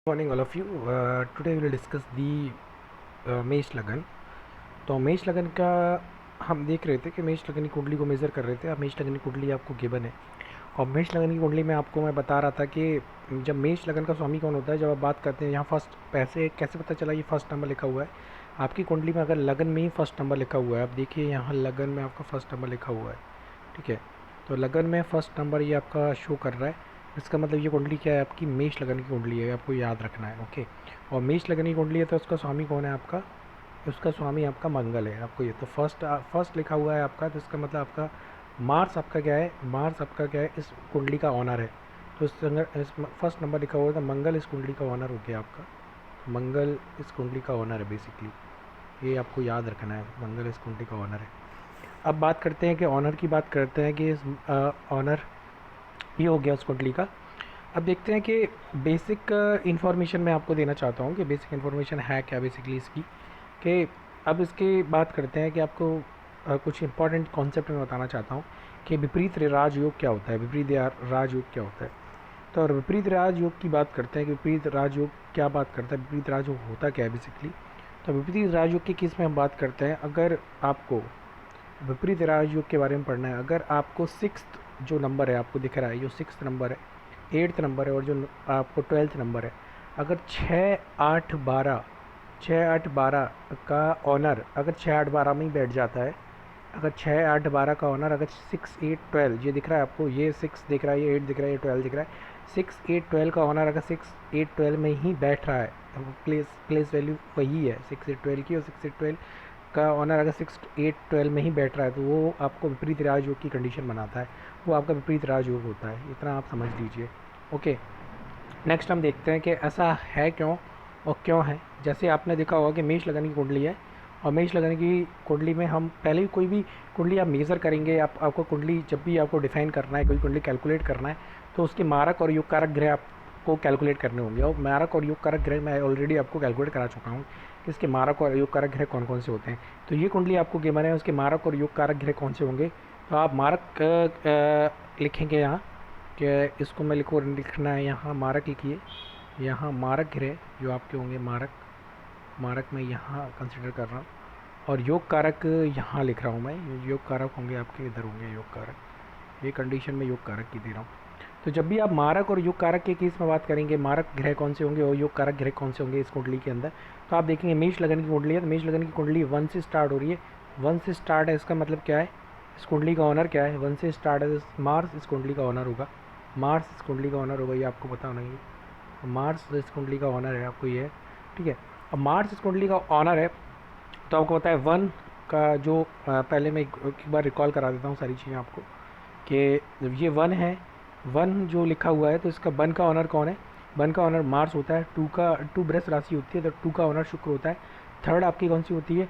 Morning all of you. Today we will discuss the मेष लगन. तो मेष लगन का हम देख रहे थे कि मेष लगन की कुंडली को मेज़र कर रहे थे. अब मेष लगन की कुंडली आपको गिवन है और मेष लगन की कुंडली में आपको मैं बता रहा था कि जब मेष लगन का स्वामी कौन होता है. जब आप बात करते हैं यहाँ फर्स्ट पैसे कैसे पता चला ये फर्स्ट नंबर लिखा हुआ है आपकी कुंडली में. अगर लगन में ही फर्स्ट नंबर लिखा हुआ है, आप देखिए यहाँ लगन में आपका फर्स्ट नंबर लिखा हुआ है. ठीक है, तो लगन में फर्स्ट नंबर ये आपका शो कर रहा है. इसका मतलब ये कुंडली क्या है, आपकी मेष लगन की कुंडली है. आपको याद रखना है. ओके, और मेष लगन की कुंडली है तो उसका स्वामी कौन है आपका, उसका स्वामी आपका मंगल है. आपको ये तो फर्स्ट लिखा हुआ है आपका, तो इसका मतलब आपका मार्स आपका क्या है, मार्स आपका क्या है, इस कुंडली का ऑनर है. तो इस फर्स्ट नंबर लिखा हुआ है तो मंगल इस कुंडली का ऑनर हो गया आपका. तो मंगल इस कुंडली का ऑनर है बेसिकली, ये आपको याद रखना है. मंगल इस कुंडली का ऑनर है. अब बात करते हैं कि ऑनर की बात करते हैं कि इस ऑनर ये हो गया उस कुंडली का. अब देखते हैं कि बेसिक इन्फॉर्मेशन मैं आपको देना चाहता हूँ कि बेसिक इन्फॉर्मेशन है क्या बेसिकली इसकी. कि अब इसकी बात करते हैं कि आपको कुछ इंपॉर्टेंट कॉन्सेप्ट मैं बताना चाहता हूँ कि विपरीत राजयोग क्या होता है. विपरीत राजयोग क्या होता है. तो और विपरीत राजयोग की बात करते हैं कि विपरीत राजयोग क्या बात करता है, विपरीत राजयोग होता क्या है बेसिकली. तो विपरीत राजयोग के केस में हम बात करते हैं. अगर आपको विपरीत राजयोग के बारे में पढ़ना है, अगर आपको सिक्स्थ जो नंबर है आपको दिख रहा है, जो सिक्स्थ नंबर है, एट्थ नंबर है और जो आपको ट्वेल्थ नंबर है, अगर 6 8 12 का ऑनर अगर 6 8 12 में ही बैठ जाता है, अगर 6 8 12 का ऑनर अगर 6 8 12 ये दिख रहा है आपको, ये 6 दिख रहा है, ये 8 दिख रहा है, ये 12 दिख रहा है, 6 8 12 का ऑनर अगर 6 8 12 में ही बैठ रहा है, प्लेस वैल्यू वही है 6 8 12 की, और 6 8 12 का ऑनर अगर 6 8 12 में ही बैठ रहा है तो वो आपको विपरीत राजयोग की कंडीशन बनाता है. वो आपका विपरीत राजयोग होता है. इतना आप समझ लीजिए. ओके, नेक्स्ट हम देखते हैं कि ऐसा है क्यों और क्यों है. जैसे आपने देखा होगा कि मेष लगन की कुंडली है और मेष लगन की कुंडली में हम पहले भी कोई भी कुंडली आप मेज़र करेंगे, आपको कुंडली जब भी आपको डिफाइन करना है, कोई कुंडली कैलकुलेट करना है, तो उसके मारक और योग कारक ग्रह आपको कैलकुलेट करने होंगे. और मारक और योग कारक ग्रह मैं ऑलरेडी आपको कैलकुलेट करा चुका हूँ कि इसके मारक और योग कारक ग्रह कौन कौन से होते हैं. तो ये कुंडली आपको गिवन है, उसके मारक और योग कारक ग्रह कौन से होंगे. तो आप मारक लिखेंगे यहाँ कि इसको मैं लिखना है यहाँ मारक लिखिए. यहाँ मारक ग्रह जो आपके होंगे, मारक मैं यहाँ कंसिडर कर रहा हूँ, और योग कारक यहाँ लिख रहा हूँ मैं. योग कारक होंगे आपके इधर होंगे योग कारक, ये कंडीशन में योग कारक की दे रहा हूँ. तो जब भी आप मारक और योग कारक के केस में बात करेंगे, मारक ग्रह कौन से होंगे और योग कारक ग्रह कौन से होंगे इस कुंडली के अंदर, तो आप देखेंगे मेष लगन की कुंडली है तो मेष लगन की कुंडली 1 से स्टार्ट हो रही है. 1 से स्टार्ट है, इसका मतलब क्या है, इस कुंडली का ऑनर क्या है, 1 से स्टार्ट है. मार्स इस कुंडली का ऑनर होगा, मार्स इस कुंडली का ऑनर होगा, ये आपको पता होना चाहिए. मार्स इस कुंडली का ऑनर है, आपको ये है. ठीक है, अब मार्स इस कुंडली का ऑनर है तो आपको पता है 1 का जो पहले मैं एक बार रिकॉल करा देता हूँ सारी चीज़ें आपको कि ये 1 है. 1 जो लिखा हुआ है तो इसका 1 का ऑनर कौन है, 1 का ऑनर मार्स होता है. 2 बृहस्पति राशि होती है तो 2 का ऑनर शुक्र होता है. थर्ड आपकी कौन सी होती है,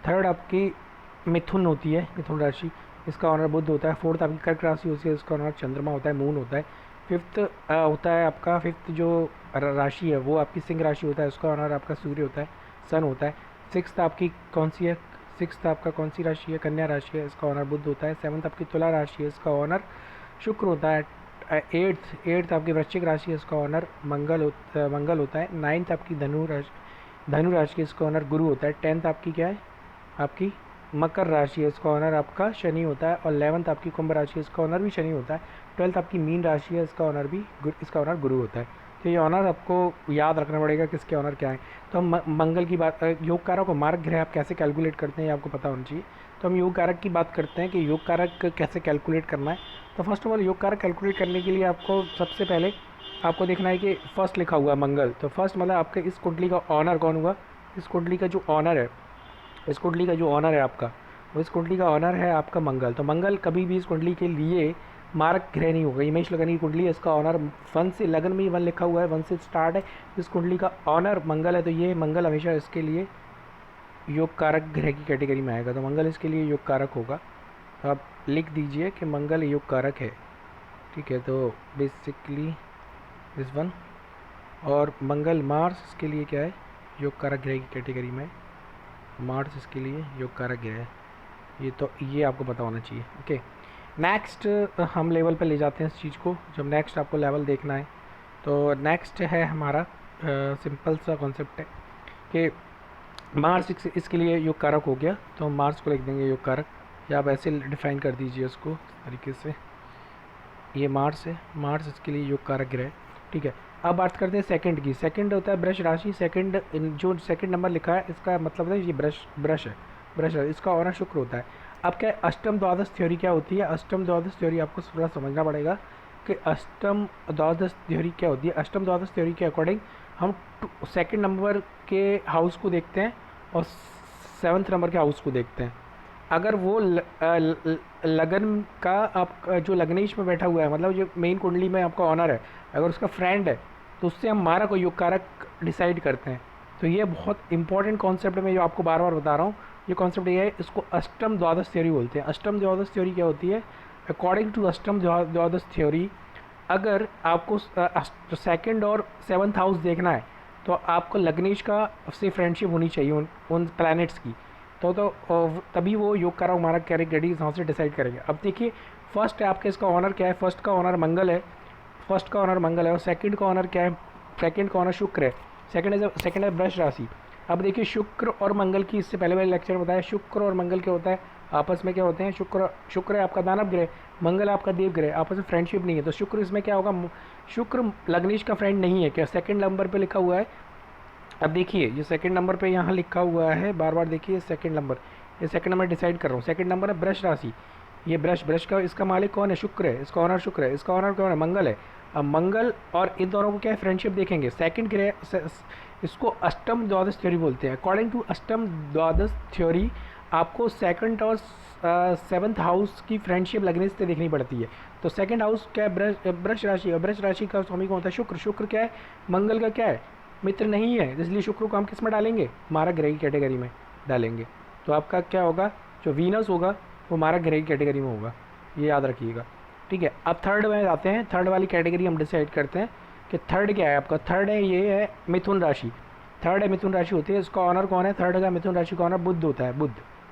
थर्ड आपकी मिथुन होती है, मिथुन राशि, इसका ऑनर बुध होता है. फोर्थ आपकी कर्क राशि होती है, इसका ऑनर चंद्रमा होता है, मून होता है. फिफ्थ होता है आपका, फिफ्थ जो राशि है वो आपकी सिंह राशि होता है, उसका ऑनर आपका सूर्य होता है, सन होता है. सिक्स्थ आपकी कौन सी है, सिक्स्थ आपका कौन सी राशि है, कन्या राशि है, इसका ऑनर बुध होता है. सेवन्थ आपकी तुला राशि है, इसका ऑनर शुक्र होता है. एट्थ आपकी वृश्चिक राशि है, इसका ऑनर मंगल होता है. नाइन्थ आपकी धनु राशि है, इसका ऑनर गुरु होता है. टेंथ आपकी क्या है, आपकी मकर राशि है, इसका ऑनर आपका शनि होता है. और 11th आपकी कुंभ राशि है, इसका ऑनर भी शनि होता है. 12th आपकी मीन राशि है, इसका ऑनर गुरु होता है. तो ये ऑनर आपको याद रखना पड़ेगा किसके ऑनर क्या है. तो हम मंगल की बात, योग कारक और मार्ग ग्रह आप कैसे कैलकुलेट करते हैं ये आपको पता होना चाहिए. तो हम योग कारक की बात करते हैं कि योग कारक कैसे कैलकुलेट करना है. तो फर्स्ट ऑफ ऑल योग कारक कैलकुलेट करने के लिए आपको सबसे पहले आपको देखना है कि फर्स्ट लिखा हुआ है मंगल, तो फर्स्ट मतलब आपके इस कुंडली का ऑनर कौन हुआ, इस कुंडली का जो ऑनर है, इस कुंडली का जो ऑनर है आपका, वो इस कुंडली का ऑनर है आपका मंगल. तो मंगल कभी भी इस कुंडली के लिए मारक ग्रह नहीं होगा. मेष लगन की कुंडली है, इसका ऑनर 1 से, लगन में ही 1 लिखा हुआ है, 1 से स्टार्ट है, इस कुंडली का ऑनर मंगल है. तो ये मंगल हमेशा इसके लिए योग कारक ग्रह की कैटेगरी में आएगा. तो मंगल इसके लिए योग कारक होगा. तो आप लिख दीजिए कि मंगल योग कारक है. ठीक है, तो बेसिकली दिस वन, और मंगल मार्स इसके लिए क्या है, योग कारक ग्रह की कैटेगरी में. मार्स इसके लिए योग कारक ग्रह है. ये तो ये आपको पता होना चाहिए. ओके, नेक्स्ट हम लेवल पे ले जाते हैं इस चीज़ को. जब नेक्स्ट आपको लेवल देखना है तो नेक्स्ट है हमारा सिंपल सा कॉन्सेप्ट है कि मार्स इसके लिए योग कारक हो गया, तो हम मार्स को लिख देंगे योग कारक, या आप ऐसे डिफाइन कर दीजिए उसको इस तरीके से। ये मार्स है, मार्स इसके लिए योग कारक ग्रह। ठीक है, अब बात करते हैं सेकंड की। सेकंड होता है वृष राशि। सेकंड, जो सेकंड नंबर लिखा है इसका मतलब है ये ब्रश है, ब्रश है, इसका ऑनर शुक्र होता है। अब क्या है, अष्टम द्वादश थ्योरी क्या होती है? अष्टम द्वादश थ्योरी आपको थोड़ा समझना पड़ेगा कि अष्टम द्वादश थ्योरी क्या होती है। अष्टम द्वादश थ्योरी के अकॉर्डिंग हम सेकंड नंबर के हाउस को देखते हैं और सेवन्थ नंबर के हाउस को देखते हैं। अगर वो लगन का आप जो लग्नेश में बैठा हुआ है, मतलब जो मेन कुंडली में आपका ऑनर है, अगर उसका फ्रेंड है तो उससे हम मारक और योग कारक डिसाइड करते हैं। तो ये बहुत इंपॉर्टेंट कॉन्सेप्ट है, मैं जो आपको बार बार बता रहा हूँ। ये कॉन्सेप्ट ये है, इसको अष्टम द्वादश थ्योरी बोलते हैं। अष्टम द्वादश थ्योरी क्या होती है? अकॉर्डिंग टू अष्टम द्वादश थ्योरी, अगर आपको सेकंड और सेवन्थ हाउस देखना है तो आपको लग्नेश का से फ्रेंडशिप होनी चाहिए उन प्लैनेट्स की। तभी वो योग कारक मारक कैटेगरी हिसाब से डिसाइड करेंगे। अब देखिए, फर्स्ट है आपके, इसका ऑनर क्या है? फर्स्ट का ऑनर मंगल है, फर्स्ट का ऑनर मंगल है। और सेकंड का ऑनर क्या है? सेकंड का ऑनर शुक्र है। सेकंड है वृष राशि। अब देखिए, शुक्र और मंगल की, इससे पहले वाले लेक्चर में बताया, शुक्र और मंगल क्या होता है आपस में? क्या होते हैं? शुक्र है आपका दानव ग्रह, मंगल है आपका देव ग्रह, आपस में फ्रेंडशिप नहीं है। तो शुक्र इसमें क्या होगा? शुक्र लग्नेश का फ्रेंड नहीं है। क्या सेकंड नंबर पे लिखा हुआ है? अब देखिए, ये सेकंड नंबर पे यहाँ लिखा हुआ है, बार बार देखिए सेकंड नंबर, ये सेकंड नंबर डिसाइड कर रहा हूँ। सेकंड नंबर है वृष राशि। ये ब्रश का इसका मालिक कौन है? शुक्र है, इसका ऑनर शुक्र है, इसका ऑनर कौन है? मंगल है। अब मंगल और इन दोनों को क्या है? फ्रेंडशिप देखेंगे। सेकंड ग्रह, इसको अष्टम द्वादश थ्योरी बोलते हैं। अकॉर्डिंग टू अष्टम द्वादश थ्योरी, आपको सेकंड और सेवन्थ हाउस की फ्रेंडशिप लगने से देखनी पड़ती है। तो सेकंड हाउस क्या है? वृष राशि। और वृष राशि का स्वामी कौन होता है? शुक्र। शुक्र क्या है? मंगल का क्या है? मित्र नहीं है, इसलिए शुक्र को हम किस में डालेंगे? मारक ग्रह की कैटेगरी में डालेंगे। तो आपका क्या होगा? जो वीनस होगा वो मारक ग्रह की कैटेगरी में होगा, ये याद रखिएगा। ठीक है, अब थर्ड में जाते हैं। थर्ड वाली कैटेगरी हम डिसाइड करते हैं कि थर्ड क्या है आपका। थर्ड है, ये है मिथुन राशि। थर्ड है मिथुन राशि होती है। इसका ऑनर कौन है? थर्ड का मिथुन राशि का ऑनर बुद्ध होता है।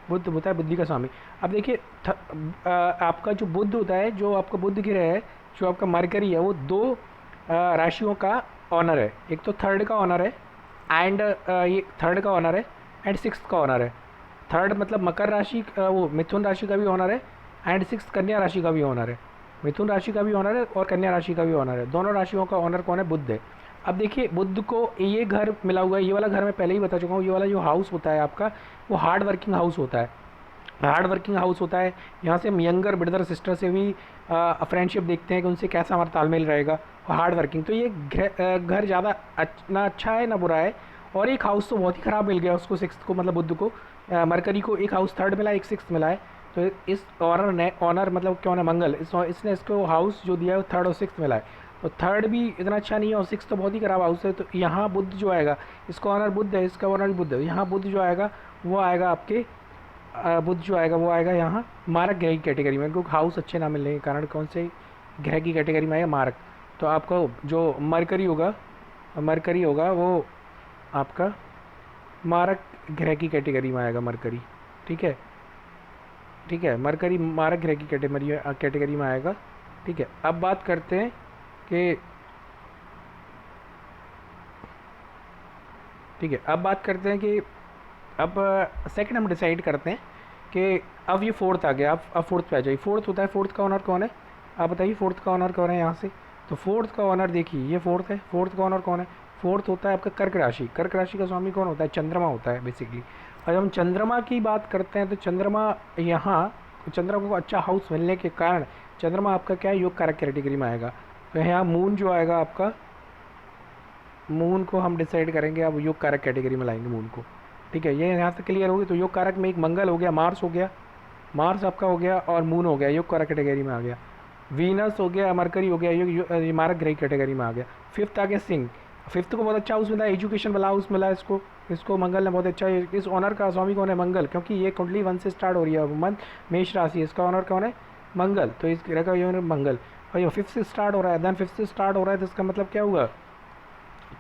बुद्ध होता है, बुद्धि का स्वामी। अब देखिए, आपका जो बुद्ध होता है, जो आपका बुद्ध ग्रह है, जो आपका मरकरी है, वो दो राशियों का ऑनर है। एक तो थर्ड का ऑनर है एंड ये थर्ड का ऑनर है एंड सिक्स का ऑनर है। थर्ड मतलब मकर राशि, वो मिथुन राशि का भी ऑनर है एंड सिक्स कन्या राशि का भी ऑनर है। मिथुन राशि का भी ऑनर है और कन्या राशि का भी ऑनर है। दोनों राशियों का ऑनर कौन है? बुद्ध है। अब देखिए, बुद्ध को ये घर मिला हुआ है। ये वाला घर मैं पहले ही बता चुका हूँ, ये वाला जो हाउस होता है आपका, वो हार्ड वर्किंग हाउस होता है। हार्ड वर्किंग हाउस होता है। यहाँ से हम यंगर ब्रदर सिस्टर से भी फ्रेंडशिप देखते हैं कि उनसे कैसा हमारा तालमेल रहेगा। हार्ड वर्किंग, तो ये घर ज़्यादा ना अच्छा है ना बुरा है। और एक हाउस तो बहुत ही ख़राब मिल गया उसको, सिक्स को, मतलब बुद्ध को, मरकरी को एक हाउस थर्ड मिला, एक सिक्स मिला है। तो इस ऑनर मतलब कौन है? मंगल। इसने इसको हाउस जो दिया है वो थर्ड और सिक्स मिला है। तो थर्ड भी इतना अच्छा नहीं है और सिक्स तो बहुत ही ख़राब हाउस है। तो यहाँ बुद्ध जो आएगा, इसका ऑनर बुद्ध है, इसका ऑनर भी बुद्ध है। यहाँ बुद्ध जो आएगा वो आएगा आपके, बुद्ध जो आएगा वो आएगा यहाँ मारक ग्रह की कैटेगरी में, क्योंकि हाउस अच्छे ना मिलने के कारण कौन से ग्रह की कैटेगरी में आएगा? मारक। तो आपका जो मरकरी होगा वो आपका मारक ग्रह की कैटेगरी में आएगा, मरकरी। ठीक है, ठीक है, मरकरी मारक ग्रह की कैटेगरी में आएगा। ठीक है, अब बात करते हैं कि, ठीक है, अब बात करते हैं कि अब सेकंड हम डिसाइड करते हैं कि अब ये फोर्थ आ गया। अब फोर्थ पे आ जाइए। फोर्थ होता है, फोर्थ का ऑनर कौन है? आप बताइए, फोर्थ का ऑनर कौन है यहाँ से? तो फोर्थ का ऑनर देखिए, ये फोर्थ है। फोर्थ का ऑनर कौन है? फोर्थ होता है आपका कर्क राशि। कर्क राशि का स्वामी कौन होता है? चंद्रमा होता है बेसिकली। और जब हम चंद्रमा की बात करते हैं तो चंद्रमा यहाँ, चंद्रमा को अच्छा हाउस मिलने के कारण चंद्रमा आपका क्या है? योग कारक कैटेगरी में आएगा। तो यहाँ मून जो आएगा आपका, मून को हम डिसाइड करेंगे, अब योग कारक कैटेगरी में लाएंगे मून को। ठीक है, ये यहाँ से क्लियर होगी। तो योग कारक में एक मंगल हो गया, मार्स हो गया, मार्स आपका हो गया, और मून हो गया, योग कारक कैटेगरी में आ गया। वीनस हो गया, मरकरी हो गया, ये मारक ग्रह कैटेगरी में आ गया। फिफ्थ आ गया सिंह। फिफ्थ को बहुत अच्छा हाउस मिला, एजुकेशन वाला हाउस मिला इसको। इसको मंगल ने बहुत अच्छा, इस ऑनर का स्वामी कौन है? मंगल, क्योंकि ये कुंडली 1 से स्टार्ट हो रही है। मंथ मेष राशि, इसका ऑनर कौन है? मंगल। तो इस ग्रह का ये मंगल, और ये फिफ्थ से स्टार्ट हो रहा है। देन फिफ्थ से स्टार्ट हो रहा है तो इसका मतलब क्या हुआ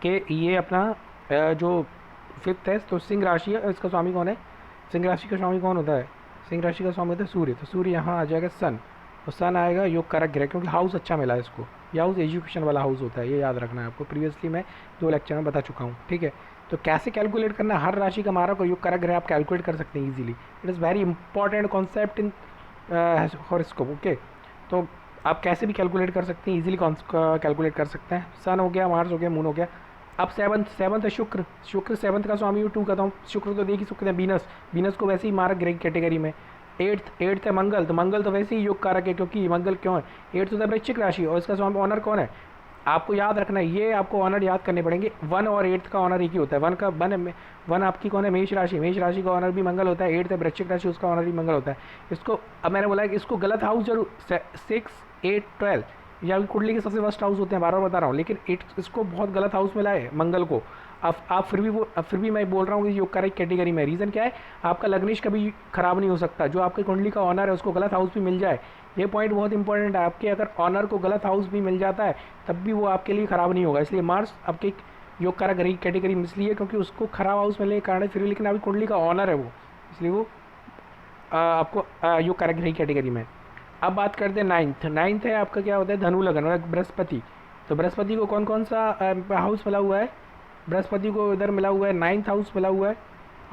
कि ये अपना जो फिफ्थ है तो सिंह राशि है, इसका स्वामी कौन है? सिंह राशि का स्वामी कौन होता है? सिंह राशि का स्वामी होता है सूर्य। तो सूर्य यहाँ आ जाएगा सन, और सन आएगा योग कारक ग्रह, क्योंकि हाउस अच्छा मिला है इसको। ये हाउस एजुकेशन वाला हाउस होता है, ये याद रखना है आपको, प्रीवियसली मैं 2 लेक्चर में बता चुका हूँ, ठीक है। तो कैसे कैलकुलेट करना, हर राशि का मारक और योग कारक ग्रह आप कैलकुलेट कर सकते हैं easily. It is very important concept in horoscope, okay. तो आप कैसे भी कैलकुलेट कर सकते हैं, इजीली कैलकुलेट कर सकते हैं। सन हो गया, मार्स हो गया, मून हो गया। अब सेवंथ है शुक्र। शुक्र सेवंथ का स्वामी 2 कहता हूँ। शुक्र तो देख ही सकते हैं, वीनस, वीनस को वैसे ही मारक ग्रह कैटेगरी में। एट्थ है मंगल, तो मंगल तो वैसे ही योग कारक है, क्योंकि मंगल क्यों है, एट्थ होता है वृश्चिक राशि, और इसका स्वामी ऑनर कौन है, आपको याद रखना है, ये आपको ऑनर याद करने पड़ेंगे। 1 और 8 का ऑनर एक ही होता है। वन आपकी कौन है, मेष राशि, मेष राशि का ऑनर भी मंगल होता है। 8 है वृश्चिक राशि, उसका ऑनर भी मंगल होता है। इसको अब मैंने बोला कि इसको गलत हाउस जरूर 6, 8, 12 या कुंडली के सबसे फर्स्ट हाउस होते हैं, बार बार बता रहा हूँ, लेकिन इसको बहुत गलत हाउस मिला है मंगल को। अब आप फिर भी मैं बोल रहा हूँ कि योग कारक कैटेगरी में। रीज़न क्या है, आपका लग्निश कभी खराब नहीं हो सकता। जो आपके कुंडली का ऑनर है उसको गलत हाउस भी मिल जाए, ये पॉइंट बहुत इंपॉर्टेंट है। आपके अगर ऑनर को गलत हाउस भी मिल जाता है तब भी वो आपके लिए ख़राब नहीं होगा। इसलिए मार्स आपके योग कारक कैटेगरी में इसलिए क्योंकि उसको खराब हाउस मिलने के कारण, फिर लेकिन अभी कुंडली का ऑनर है वो, इसलिए वो आपको योग कारक कैटेगरी में। अब बात करते हैं नाइन्थ है आपका, क्या होता है, धनु लगन और बृहस्पति। तो बृहस्पति को कौन कौन सा हाउस मिला हुआ है, बृहस्पति को इधर मिला हुआ है 9th हाउस मिला हुआ है,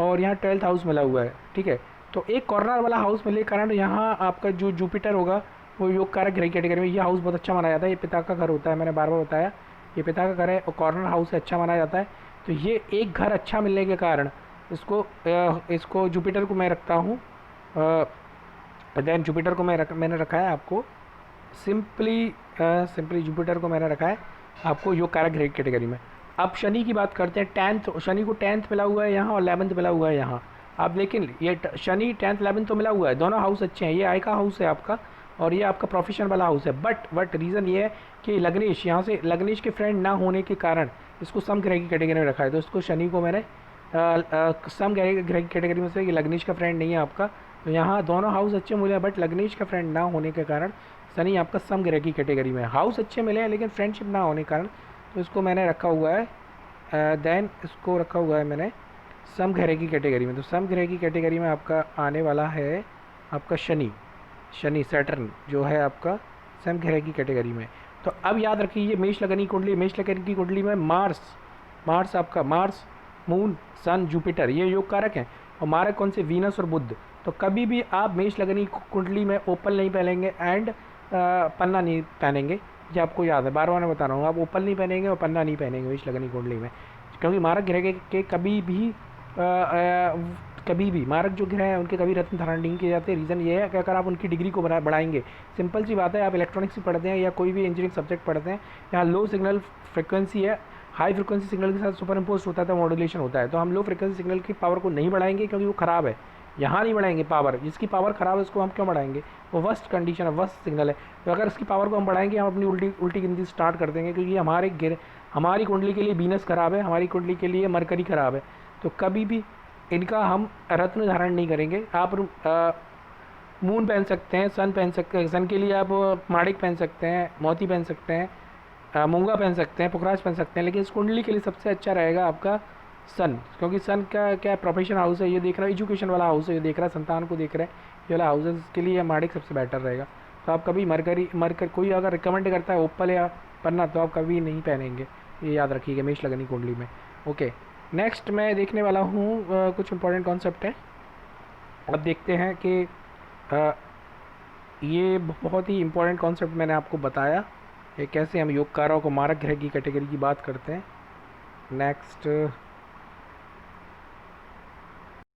और यहाँ 12th हाउस मिला हुआ है, ठीक है। तो एक कॉर्नर वाला हाउस मिलने के कारण यहाँ आपका जो जुपिटर होगा वो योग कारक ग्रह कैटेगरी में, ये हाउस बहुत अच्छा माना जाता है। ये पिता का घर होता है, मैंने बार बार बताया, ये पिता का घर है और कॉर्नर हाउस है, अच्छा माना जाता है। तो ये एक घर अच्छा मिलने के कारण इसको जुपिटर को मैं रखता हूँ, देन जुपिटर को मैंने रखा है आपको सिंपली जुपिटर को मैंने रखा है आपको योग कारक ग्रह कैटेगरी में। अब शनि की बात करते हैं। 10th, शनि को 10th मिला हुआ है यहाँ और 11th मिला हुआ है यहाँ। आप लेकिन ये शनि 10th 11th तो मिला हुआ है, दोनों हाउस अच्छे हैं। ये आय का हाउस है आपका और ये आपका प्रोफेशन वाला हाउस है। बट रीज़न ये है कि लग्नेश, यहाँ से लग्नेश के फ्रेंड ना होने के कारण इसको सम ग्रह की कैटेगरी में रखा है। तो इसको शनि को मैंने सम ग्रह की कैटेगरी में से, ये लग्नेश का फ्रेंड नहीं है आपका। तो यहाँ दोनों हाउस अच्छे मिले हैं, बट लग्नेश का फ्रेंड ना होने के कारण शनि आपका सम ग्रह की कैटेगरी में। हाउस अच्छे मिले हैं लेकिन फ्रेंडशिप ना होने के कारण तो इसको मैंने रखा हुआ है, देन इसको रखा हुआ है मैंने सम ग्रह की कैटेगरी में। तो सम ग्रह की कैटेगरी में आपका आने वाला है आपका शनि सैटर्न जो है आपका सम ग्रह की कैटेगरी में। तो अब याद रखिए, ये मेष लगन की कुंडली में मार्स आपका मार्स, मून, सन, जुपिटर ये योग कारक हैं, और मारक कौन से, वीनस और बुध। तो कभी भी आप मेष लगनी कुंडली में ओपल नहीं पहनेंगे एंड पन्ना नहीं पहनेंगे, ये आपको याद है, बार बार मैं बता रहा हूँ। आप ओपल नहीं पहनेंगे और पन्ना नहीं पहनेंगे मेष लगनी कुंडली में, क्योंकि मारक ग्रह के कभी भी मारक जो ग्रह हैं उनके कभी रत्न धारण नहीं किए जाते। रीज़न ये है कि अगर आप उनकी डिग्री को बढ़ाएंगे, सिंपल सी बात है, आप इलेक्ट्रॉनिक्स ही पढ़ते हैं या कोई भी इंजीनियरिंग सब्जेक्ट पढ़ते हैं, यहाँ लो सिग्नल फ्रिक्वेंसी है, हाई फ्रिक्वेंसी सिग्नल के साथ सुपर इम्पोज होता है तो मॉड्यूलेशन होता है। तो हम लो फ्रिक्वेंसी सिग्नल की पावर को नहीं बढ़ाएंगे क्योंकि वो ख़राब है, यहाँ नहीं बढ़ाएंगे पावर, जिसकी पावर ख़राब है उसको हम क्यों बढ़ाएंगे, वो वर्स्ट कंडीशन है, वर्स्ट सिग्नल है। तो अगर इसकी पावर को हम बढ़ाएंगे, हम अपनी उल्टी गिनती स्टार्ट कर देंगे, क्योंकि हमारी कुंडली के लिए वीनस खराब है, हमारी कुंडली के लिए मरकरी खराब है। तो कभी भी इनका हम रत्न धारण नहीं करेंगे। आप मून पहन सकते हैं, सन पहन सकते हैं, सन के लिए आप माणिक पहन सकते हैं, मोती पहन सकते हैं, मूंगा पहन सकते हैं, पुखराज पहन सकते हैं, लेकिन इस कुंडली के लिए सबसे अच्छा रहेगा आपका सन, क्योंकि सन का क्या प्रोफेशन हाउस है, ये देख रहा है, एजुकेशन वाला हाउस है, ये देख रहा है, संतान को देख रहा है, ये वाला हाउस है, इसके लिए माणिक सबसे बेटर रहेगा। तो आप कभी मरकर कोई अगर रिकमेंड करता है ओपल या पन्ना तो आप कभी नहीं पहनेंगे, ये याद रखिएगा मेष लगनी कुंडली में। ओके, नेक्स्ट मैं देखने वाला हूँ कुछ इंपॉर्टेंट कॉन्सेप्ट है। अब देखते हैं कि ये बहुत ही इंपॉर्टेंट कॉन्सेप्ट मैंने आपको बताया कि कैसे हम योग कारकों को मारक ग्रह की कैटेगरी की बात करते हैं। नेक्स्ट